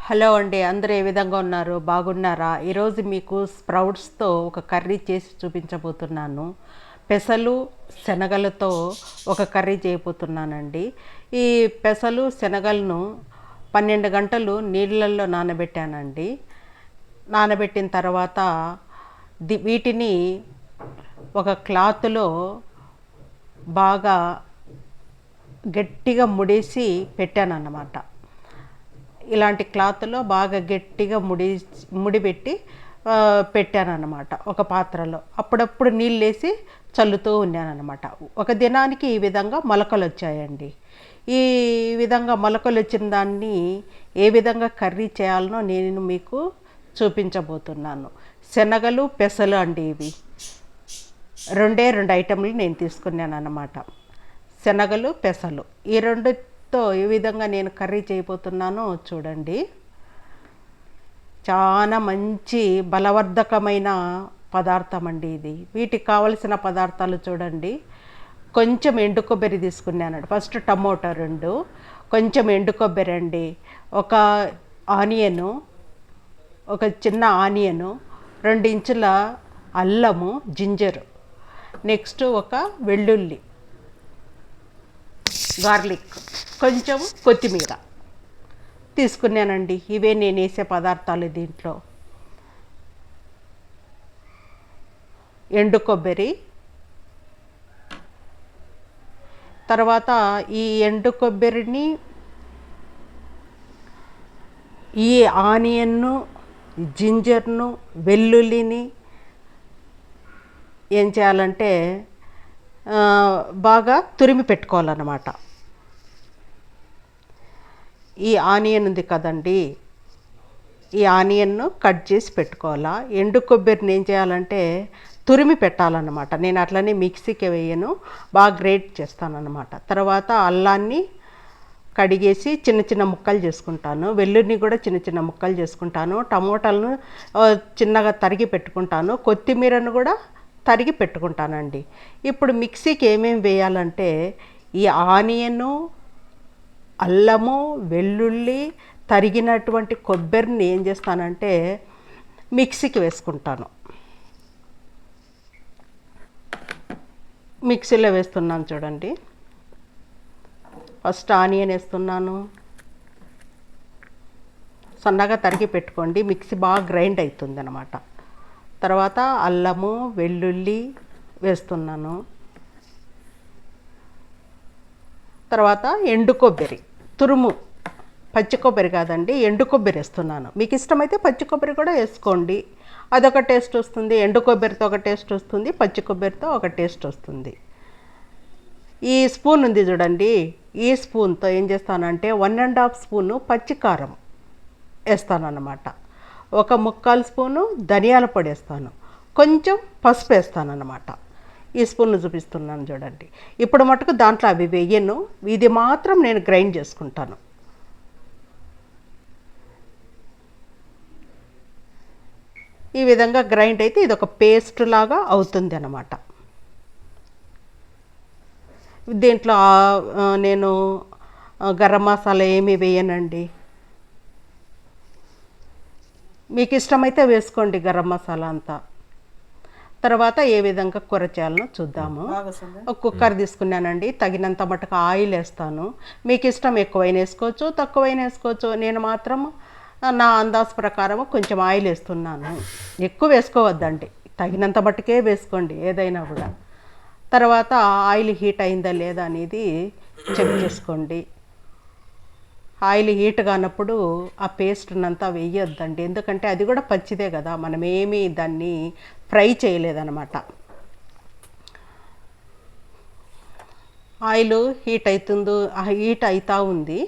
Hello అండి, అందరూ ఏ విధంగా ఉన్నారు? బాగున్నారా? ఈరోజు మీకు స్ప్రౌట్స్తో ఒక కర్రీ చేసి చూపించబోతున్నాను. పెసలు శనగలతో ఒక కర్రీ చేయబోతున్నానండి. ఈ పెసలు శనగలను 12 గంటలు నీళ్ళల్లో నానబెట్టానండి. నానబెట్టిన తర్వాత వీటిని ఒక క్లాత్లో బాగా గట్టిగా ముడేసి పెట్టానన్నమాట. ఇలాంటి క్లాత్లో బాగా గట్టిగా ముడిపెట్టి పెట్టానన్నమాట ఒక పాత్రలో. అప్పుడప్పుడు నీళ్ళు వేసి చల్లుతూ ఉన్నానన్నమాట. ఒక దినానికి ఈ విధంగా మొలకలు వచ్చాయండి. ఈ విధంగా మొలకలు వచ్చిన దాన్ని ఏ విధంగా కర్రీ చేయాలనో నేను మీకు చూపించబోతున్నాను. శనగలు పెసలు అండి, ఇవి రెండు ఐటెంలు నేను తీసుకున్నాను అన్నమాట. శనగలు పెసలు ఈ రెండుతో ఏ విధంగా నేను కర్రీ చేయబోతున్నానో చూడండి. చాలా మంచి బలవర్ధకమైన పదార్థం అండి ఇది. వీటికి కావలసిన పదార్థాలు చూడండి. కొంచెం ఎండు కొబ్బరి తీసుకున్నానండి. ఫస్ట్ టమోటా 2, కొంచెం ఎండు కొబ్బరి అండి, ఒక ఆనియను, ఒక చిన్న ఆనియను, 2 ఇంచుల అల్లము జింజరు, నెక్స్ట్ ఒక వెల్లుల్లి, గార్లిక్, కొంచెం కొత్తిమీర తీసుకున్నానండి. ఇవే నేను వేసే పదార్థాలు దీంట్లో. ఎండు కొబ్బరి, తర్వాత ఈ ఎండు కొబ్బరిని, ఈ ఆనియన్ను, జింజర్ను, వెల్లుల్లిని ఏం చేయాలంటే బాగా తురిమి పెట్టుకోవాలన్నమాట. ఈ ఆనియన్ ఉంది కదండి, ఈ ఆనియన్ను కట్ చేసి పెట్టుకోవాలా. ఎండు కొబ్బరిని ఏం చేయాలంటే తురిమి పెట్టాలన్నమాట. నేను అట్లనే మిక్సీకి వేయను, బాగా గ్రేట్ చేస్తానన్నమాట. తర్వాత అల్లాన్ని కడిగేసి చిన్న చిన్న ముక్కలు చేసుకుంటాను. వెల్లుల్లిని కూడా చిన్న చిన్న ముక్కలు చేసుకుంటాను. టమోటాలను చిన్నగా తరిగి పెట్టుకుంటాను. కొత్తిమీరను కూడా తరిగి పెట్టుకుంటానండి. ఇప్పుడు మిక్సీకి ఏమేమి వేయాలంటే ఈ ఆనియను, అల్లము, వెల్లుల్లి, తరిగినటువంటి కొబ్బరిని ఏం చేస్తానంటే మిక్సీకి వేసుకుంటాను. మిక్సీలో వేస్తున్నాను చూడండి. ఫస్ట్ ఆనియన్ వేస్తున్నాను, సన్నగా తరిగి పెట్టుకోండి, మిక్సీ బాగా గ్రైండ్ అవుతుంది అన్నమాట. తర్వాత అల్లము, వెల్లుల్లి వేస్తున్నాను. తర్వాత ఎండు కొబ్బరి తురుము, పచ్చి కొబ్బరి కాదండి, ఎండు కొబ్బరి వేస్తున్నాను. మీకు ఇష్టమైతే పచ్చి కొబ్బరి కూడా వేసుకోండి, అదొక టేస్ట్ వస్తుంది. ఎండు కొబ్బరితో ఒక టేస్ట్ వస్తుంది, పచ్చి కొబ్బరితో ఒక టేస్ట్ వస్తుంది. ఈ స్పూన్ ఉంది చూడండి, ఈ స్పూన్తో ఏం చేస్తానంటే 1½ స్పూను పచ్చికారం వేస్తానన్నమాట. ఒక 1/4 స్పూను ధనియాల పొడి వేస్తాను, కొంచెం పసుపు వేస్తానన్నమాట. ఈ స్పూన్ను చూపిస్తున్నాను చూడండి. ఇప్పుడు మటుకు దాంట్లో అవి వేయను, ఇది మాత్రం నేను గ్రైండ్ చేసుకుంటాను. ఈ విధంగా గ్రైండ్ అయితే ఇది ఒక పేస్ట్ లాగా అవుతుంది అన్నమాట. దీంట్లో నేను గరం మసాలా ఏమీ వేయనండి. మీకు ఇష్టమైతే వేసుకోండి గరం మసాలా అంతా. తర్వాత ఏ విధంగా కూర చేయాలనో చూద్దాము. ఒక కుక్కర్ తీసుకున్నానండి, తగినంత మటుకు ఆయిల్ వేస్తాను. మీకు ఇష్టం ఎక్కువైనా వేసుకోవచ్చు, తక్కువైనా వేసుకోవచ్చు. నేను మాత్రం నా అందాజు ప్రకారం కొంచెం ఆయిల్ వేస్తున్నాను. ఎక్కువ వేసుకోవద్దండి, తగినంత మట్టుకే వేసుకోండి ఏదైనా కూడా. తర్వాత ఆయిల్ హీట్ అయిందా లేదా అనేది చెక్ చేసుకోండి. ఆయిల్ హీట్ కానప్పుడు ఆ పేస్ట్నంతా వేయొద్దండి, ఎందుకంటే అది కూడా పచ్చిదే కదా, మనం ఏమీ దాన్ని ఫ్రై చేయలేదన్నమాట. ఆయిల్ హీట్ అవుతూ ఉంది.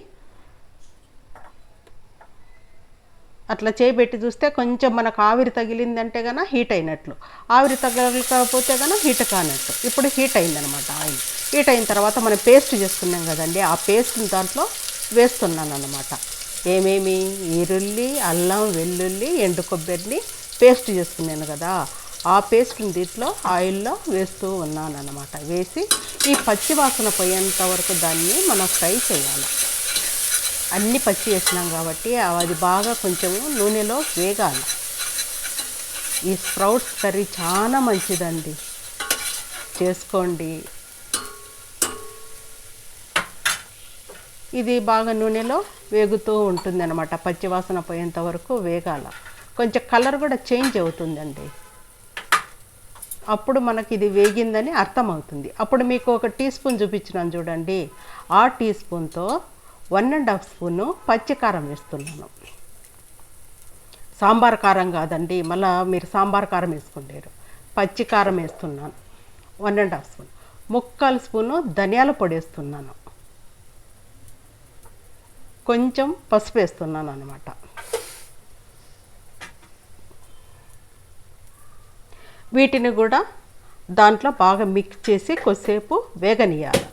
అట్లా చేయబెట్టి చూస్తే కొంచెం మనకు ఆవిరి తగిలిందంటే కనుక హీట్ అయినట్లు, ఆవిరి తగలకపోతే కనుక హీట్ కానట్టు. ఇప్పుడు హీట్ అయిందనమాట ఆయిల్. హీట్ అయిన తర్వాత మనం పేస్ట్ చేసుకున్నాం కదండి, ఆ పేస్ట్ని దాంట్లో వేస్తున్నాను అన్నమాట. ఏమేమి ఈరుల్లి, అల్లం, వెల్లుల్లి, ఎండు కొబ్బరిని పేస్ట్ చేసుకున్నాను కదా, ఆ పేస్ట్ని దీంట్లో ఆయిల్లో వేస్తూ ఉన్నాను అన్నమాట. వేసి ఈ పచ్చి వాసన పోయేంత వరకు దాన్ని మనం ఫ్రై చేయాలి. అన్నీ పచ్చి వేసినాం కాబట్టి అది బాగా కొంచెం నూనెలో వేగాలి. ఈ స్ప్రౌట్స్ కర్రీ చాలా మంచిదండి, చేసుకోండి. ఇది బాగా నూనెలో వేగుతూ ఉంటుంది అన్నమాట, పచ్చివాసన పోయేంత వరకు వేగాల. కొంచెం కలర్ కూడా చేంజ్ అవుతుందండి, అప్పుడు మనకి ఇది వేగిందని అర్థమవుతుంది. అప్పుడు మీకు ఒక టీ స్పూన్ చూపించినాను చూడండి, ఆ టీ స్పూన్తో 1½ స్పూను పచ్చికారం వేస్తున్నాను. సాంబార్ కారం కాదండి, మళ్ళీ మీరు సాంబార్ కారం వేసుకుంటారు. పచ్చికారం వేస్తున్నాను 1½ స్పూన్. 3/4 స్పూను ధనియాల పొడి వేస్తున్నాను. కొంచెం పసుపు వేస్తున్నాను అన్నమాట. వీటిని కూడా దాంట్లో బాగా మిక్స్ చేసి కొద్దిసేపు వేగనీయాలి.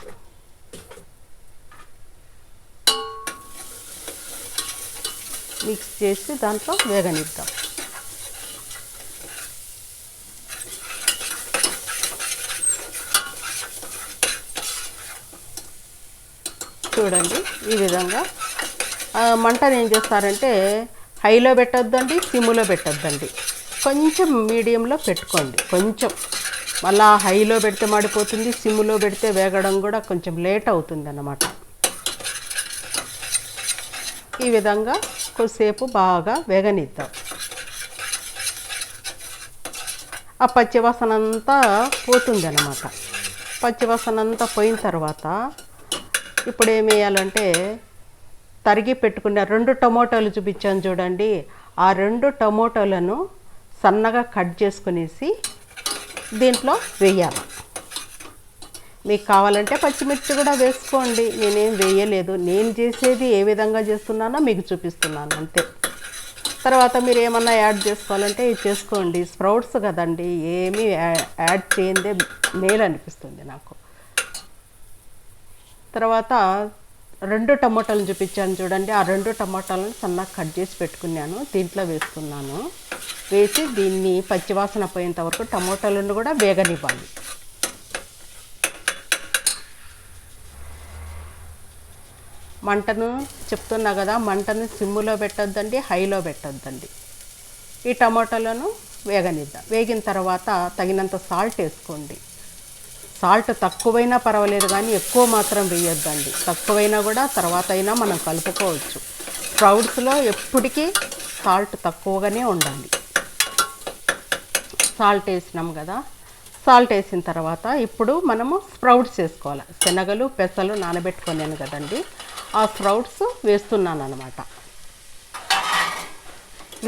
మిక్స్ చేసి దాంట్లో వేగనిద్దాం. చూడండి ఈ విధంగా. మంటను ఏం చేస్తారంటే హైలో పెట్టొద్దండి, సిమ్లో పెట్టొద్దండి, కొంచెం మీడియంలో పెట్టుకోండి. కొంచెం మళ్ళా హైలో పెడితే మాడిపోతుంది, సిమ్లో పెడితే వేగడం కూడా కొంచెం లేట్ అవుతుంది అన్నమాట. ఈ విధంగా కొద్దిసేపు బాగా వేగనిద్దాం. ఆ పచ్చివాసన అంతా పోతుంది అన్నమాట. పచ్చివాసన అంతా పోయిన తర్వాత ఇప్పుడు ఏం వేయాలంటే తరిగి పెట్టుకున్న 2 టమోటాలు చూపించాను చూడండి, ఆ 2 టమోటాలను సన్నగా కట్ చేసుకునేసి దీంట్లో వేయాలి. మీకు కావాలంటే పచ్చిమిర్చి కూడా వేసుకోండి, నేనేం వేయలేదు. నేను చేసేది ఏ విధంగా చేస్తున్నానో మీకు చూపిస్తున్నాను అంతే. తర్వాత మీరు ఏమన్నా యాడ్ చేసుకోవాలంటే ఇది చేసుకోండి. స్ప్రౌట్స్ కదండి, ఏమీ యాడ్ చేయందే మేలు అనిపిస్తుంది నాకు. తర్వాత 2 టమోటాలను చూపించాను చూడండి, ఆ 2 టమోటాలను సన్నగా కట్ చేసి పెట్టుకున్నాను, దీంట్లో వేస్తున్నాను. వేసి దీన్ని పచ్చివాసన పోయేంత వరకు టమోటాలను కూడా వేగనివ్వాలి. మంటను చెప్తున్నా కదా, మంటను సిమ్ములో పెట్టొద్దండి, హైలో పెట్టొద్దండి. ఈ టమోటాలను వేగనిద్దాం. వేగిన తర్వాత తగినంత సాల్ట్ వేసుకోండి. సాల్ట్ తక్కువైనా పర్వాలేదు కానీ ఎక్కువ మాత్రం వేయొద్దండి. తక్కువైనా కూడా తర్వాత అయినా మనం కలుపుకోవచ్చు. స్ప్రౌట్స్లో ఎప్పటికీ సాల్ట్ తక్కువగానే ఉండాలి. సాల్ట్ వేసినాం కదా, సాల్ట్ వేసిన తర్వాత ఇప్పుడు మనము స్ప్రౌట్స్ వేసుకోవాలి. శనగలు పెసలు నానబెట్టుకున్నాను కదండి, ఆ స్ప్రౌట్స్ వేస్తున్నాను అన్నమాట.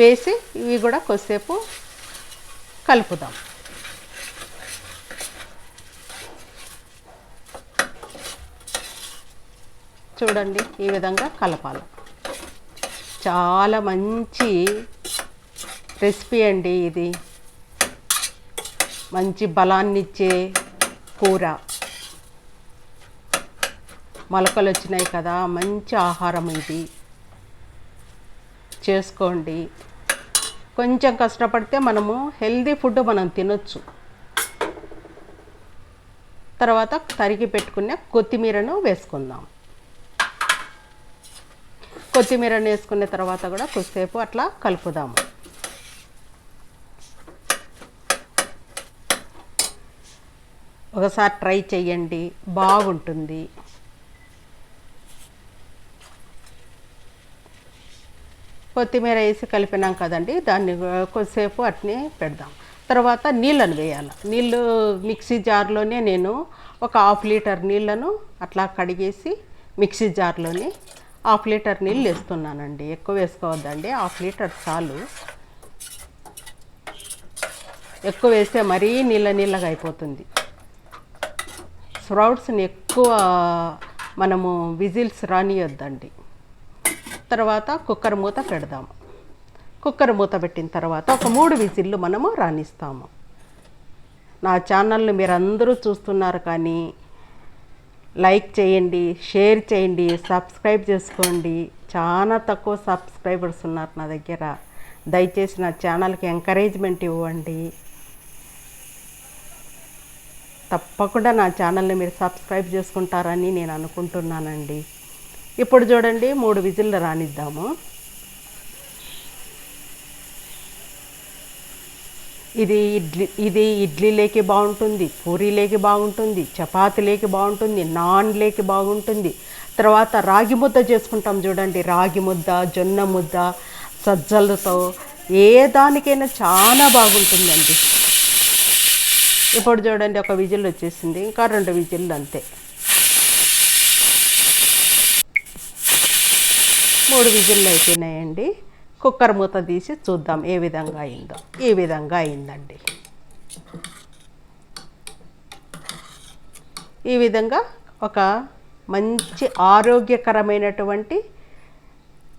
వేసి ఇవి కూడా కొద్దిసేపు కలుపుదాం. చూడండి ఈ విధంగా కలపాలి. చాలా మంచి రెసిపీ అండి ఇది, మంచి బలాన్నిచ్చే కూర. మొలకలు వచ్చినాయి కదా, మంచి ఆహారం ఇది, చేసుకోండి. కొంచెం కష్టపడితే మనము హెల్దీ ఫుడ్ మనం తినొచ్చు. తర్వాత తరిగి పెట్టుకున్న కొత్తిమీరను వేసుకుందాం. కొత్తిమీరను వేసుకున్న తర్వాత కూడా కొద్దిసేపు అట్లా కలుపుదాము. ఒకసారి ట్రై చేయండి, బాగుంటుంది. కొత్తిమీర వేసి కలిపినాం కదండి, దాన్ని కొద్దిసేపు అట్నే పెడదాం. తర్వాత నీళ్ళను వేయాలి. నీళ్ళు మిక్సీ జార్లోనే నేను ఒక 1/2 లీటర్ నీళ్ళను అట్లా కడిగేసి మిక్సీ జార్లోనే 1/2 లీటర్ నీళ్ళు వేస్తున్నానండి. ఎక్కువ వేసుకోవద్దండి, 1/2 లీటర్ చాలు. ఎక్కువ వేస్తే మరీ నీళ్ళగా అయిపోతుంది. స్ప్రౌట్స్ని ఎక్కువ మనము విజిల్స్ రానియొద్దండి. తర్వాత కుక్కర్ మూత పెడదాము. కుక్కర్ మూత పెట్టిన తర్వాత ఒక 3 విజిల్లు మనము రాణిస్తాము. నా ఛానల్ని మీరు అందరూ చూస్తున్నారు కానీ లైక్ చేయండి, షేర్ చేయండి, సబ్స్క్రైబ్ చేసుకోండి. చాలా తక్కువ సబ్స్క్రైబర్స్ ఉన్నారు నా దగ్గర. దయచేసి నా ఛానల్కి ఎంకరేజ్మెంట్ ఇవ్వండి. తప్పకుండా నా ఛానల్ని మీరు సబ్స్క్రైబ్ చేసుకుంటారని నేను అనుకుంటున్నానండి. ఇప్పుడు చూడండి 3 విజిల్లు రానిద్దాము. ఇది ఇడ్లీలోకి బాగుంటుంది, పూరీలోకి బాగుంటుంది, చపాతీలోకి బాగుంటుంది, నాన్లోకి బాగుంటుంది. తర్వాత రాగి ముద్ద చేసుకుంటాం చూడండి, రాగి ముద్ద, జొన్న ముద్ద, సజ్జలతో ఏ దానికైనా చాలా బాగుంటుందండి. ఇప్పుడు చూడండి ఒక విజిల్ వచ్చేసింది, ఇంకా 2 విజిల్లు అంతే. 3 విజిల్లు అయిపోయినాయండి. కుక్కర్ మూత తీసి చూద్దాం ఏ విధంగా అయిందో. ఈ విధంగా అయిందండి. ఈ విధంగా ఒక మంచి ఆరోగ్యకరమైనటువంటి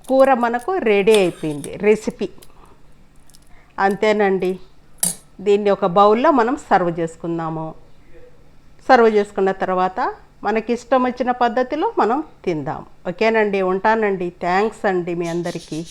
కూర మనకు రెడీ అయిపోయింది, రెసిపీ. అంతేనండి. దీన్ని ఒక బౌల్లో మనం సర్వ్ చేసుకుందాము. సర్వ్ చేసుకున్న తర్వాత మనకి ఇష్టం వచ్చిన పద్ధతిలో మనం తిందాం. ఓకేనండి, ఉంటానండి. థ్యాంక్స్ అండి మీ అందరికీ.